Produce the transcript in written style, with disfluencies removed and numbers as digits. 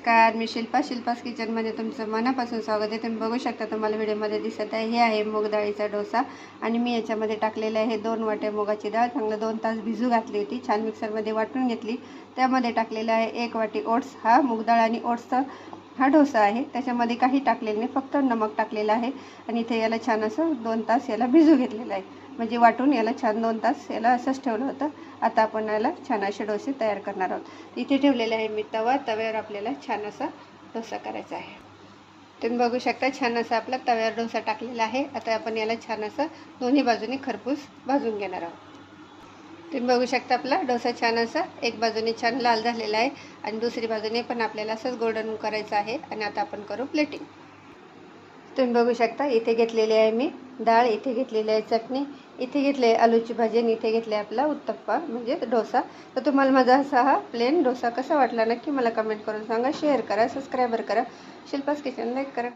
नमस्कार, मी शिल्पास किचनमध्ये तुमचं मनापासून स्वागत आहे। तुम्ही बघू शकता, तुम्हाला व्हिडिओमध्ये दिसत आहे, हे आहे मूग डाळीचा डोसा। आणि मी याच्यामध्ये टाकलेले आहे 2 वाट्या मुगाची डाळ, चांगलं 2 तास भिजू घातली होती, छान मिक्सरमध्ये वाटून घेतली। त्यामध्ये टाकलेलं आहे 1 वाटी ओट्स। हा मूग डाळ आणि ओट्सचा हा डोसा आहे, त्याच्यामध्ये काही टाकलेलं नाही, फक्त नमक टाकलेलं आहे। आणि इथे याला छान असं 2 तास याला भिजू घेतलेलं आहे, म्हणजे वाटून याला छान 2 तास याला असंच ठेवलं होतं। आता आपण याला छान असे डोसे तयार करणार आहोत। इथे ठेवलेले आहे मी तवा, तव्यावर आपल्याला छान असा डोसा करायचा आहे। तुम्ही बघू शकता, छान असा आपला तव्यावर डोसा टाकलेला आहे। आता आपण याला छान असं दोन्ही बाजूने खरपूस भाजून घेणार आहोत। तुम्ही बघू शकता, आपला डोसा छान असा एक बाजूने छान लाल झालेला आहे आणि दुसरी बाजूने पण आपल्याला असंच गोल्डन करायचं आहे। आणि आता आपण करू प्लेटिंग। तुम्ही बघू शकता, इथे घेतलेली आहे मी डाळ, इथे घेतलेली आहे चटणी, इथे घेतले आलूची भाजी आणि इथे घेतले आपला उत्तप्पा म्हणजे डोसा। तर तुम्हाला माझा असा हा प्लेन डोसा कसा वाटला नक्की मला कमेंट करून सांगा, शेअर करा, सबस्क्राईबर करा, शिल्पास किचन लाईक करा।